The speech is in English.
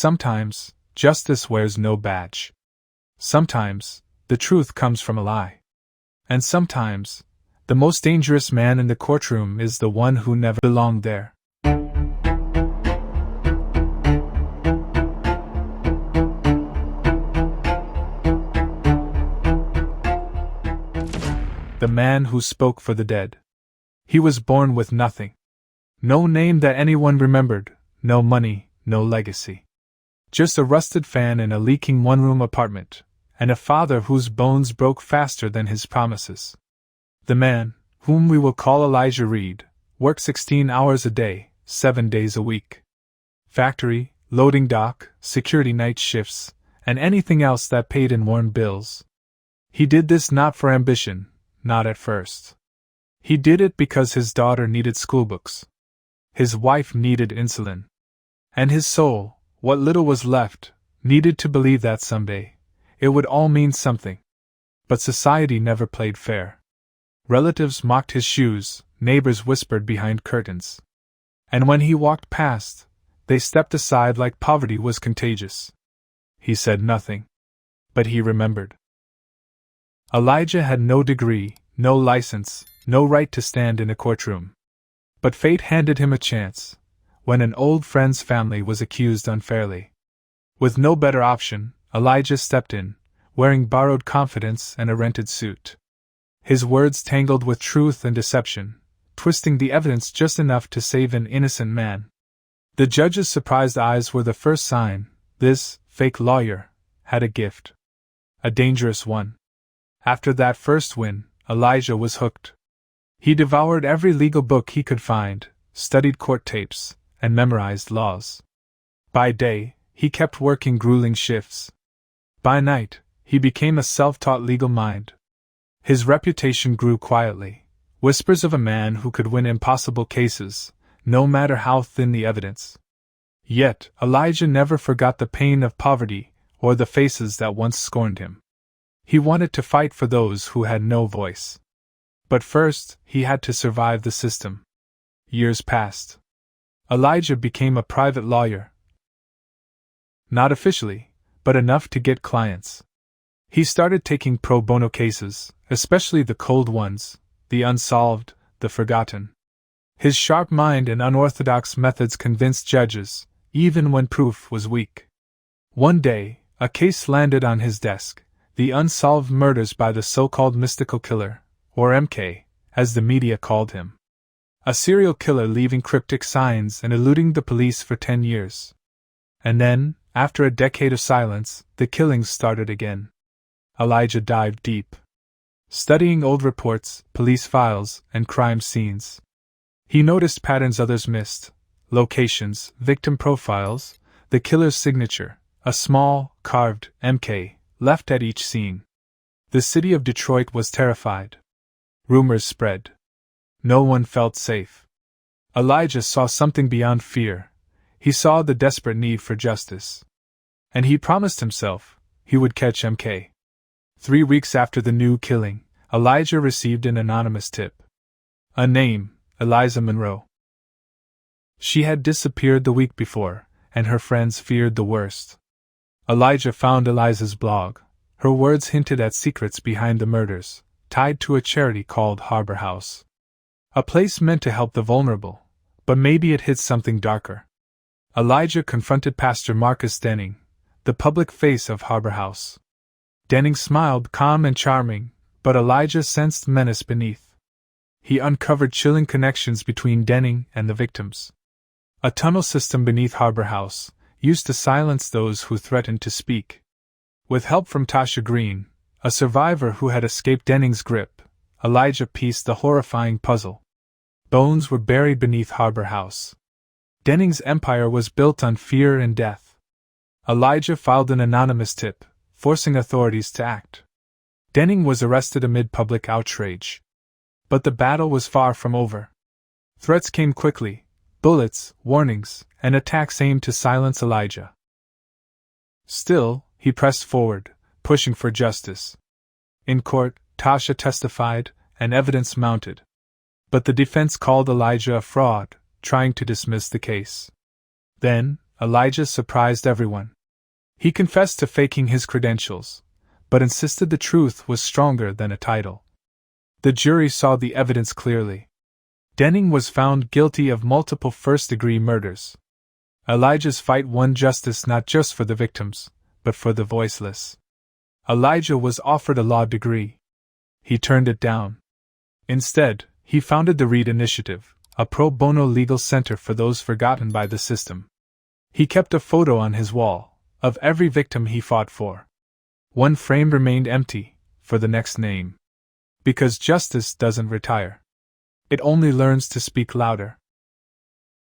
Sometimes, justice wears no badge. Sometimes, the truth comes from a lie. And sometimes, the most dangerous man in the courtroom is the one who never belonged there. The man who spoke for the dead. He was born with nothing. No name that anyone remembered, no money, no legacy. Just a rusted fan in a leaking one-room apartment, and a father whose bones broke faster than his promises. The man, whom we will call Elijah Reed, worked 16 hours a day, 7 days a week. Factory, loading dock, security night shifts, and anything else that paid in warm bills. He did this not for ambition, not at first. He did it because his daughter needed schoolbooks. His wife needed insulin. And his soul, what little was left, needed to believe that someday it would all mean something. But society never played fair. Relatives mocked his shoes, neighbors whispered behind curtains. And when he walked past, they stepped aside like poverty was contagious. He said nothing. But he remembered. Elijah had no degree, no license, no right to stand in a courtroom. But fate handed him a chance, when an old friend's family was accused unfairly. With no better option, Elijah stepped in, wearing borrowed confidence and a rented suit. His words tangled with truth and deception, twisting the evidence just enough to save an innocent man. The judge's surprised eyes were the first sign this fake lawyer had a gift. A dangerous one. After that first win, Elijah was hooked. He devoured every legal book he could find, studied court tapes, and memorized laws. By day, he kept working grueling shifts. By night, he became a self-taught legal mind. His reputation grew quietly, whispers of a man who could win impossible cases, no matter how thin the evidence. Yet, Elijah never forgot the pain of poverty or the faces that once scorned him. He wanted to fight for those who had no voice. But first, he had to survive the system. Years passed. Elijah became a private lawyer. Not officially, but enough to get clients. He started taking pro bono cases, especially the cold ones, the unsolved, the forgotten. His sharp mind and unorthodox methods convinced judges, even when proof was weak. One day, a case landed on his desk, the unsolved murders by the so-called mystical killer, or MK, as the media called him. A serial killer leaving cryptic signs and eluding the police for 10 years. And then, after a decade of silence, the killings started again. Elijah dived deep, studying old reports, police files, and crime scenes. He noticed patterns others missed: locations, victim profiles, the killer's signature, a small, carved MK, left at each scene. The city of Detroit was terrified. Rumors spread. No one felt safe. Elijah saw something beyond fear. He saw the desperate need for justice. And he promised himself he would catch MK. 3 weeks after the new killing, Elijah received an anonymous tip. A name, Eliza Monroe. She had disappeared the week before, and her friends feared the worst. Elijah found Eliza's blog. Her words hinted at secrets behind the murders, tied to a charity called Harbor House. A place meant to help the vulnerable, but maybe it hid something darker. Elijah confronted Pastor Marcus Denning, the public face of Harbor House. Denning smiled, calm and charming, but Elijah sensed menace beneath. He uncovered chilling connections between Denning and the victims. A tunnel system beneath Harbor House, used to silence those who threatened to speak. With help from Tasha Green, a survivor who had escaped Denning's grip, Elijah pieced the horrifying puzzle. Bones were buried beneath Harbor House. Denning's empire was built on fear and death. Elijah filed an anonymous tip, forcing authorities to act. Denning was arrested amid public outrage. But the battle was far from over. Threats came quickly: bullets, warnings, and attacks aimed to silence Elijah. Still, he pressed forward, pushing for justice. In court, Tasha testified, and evidence mounted. But the defense called Elijah a fraud, trying to dismiss the case. Then, Elijah surprised everyone. He confessed to faking his credentials, but insisted the truth was stronger than a title. The jury saw the evidence clearly. Denning was found guilty of multiple first-degree murders. Elijah's fight won justice not just for the victims, but for the voiceless. Elijah was offered a law degree. He turned it down. Instead, he founded the Reed Initiative, a pro bono legal center for those forgotten by the system. He kept a photo on his wall of every victim he fought for. One frame remained empty for the next name. Because justice doesn't retire. It only learns to speak louder.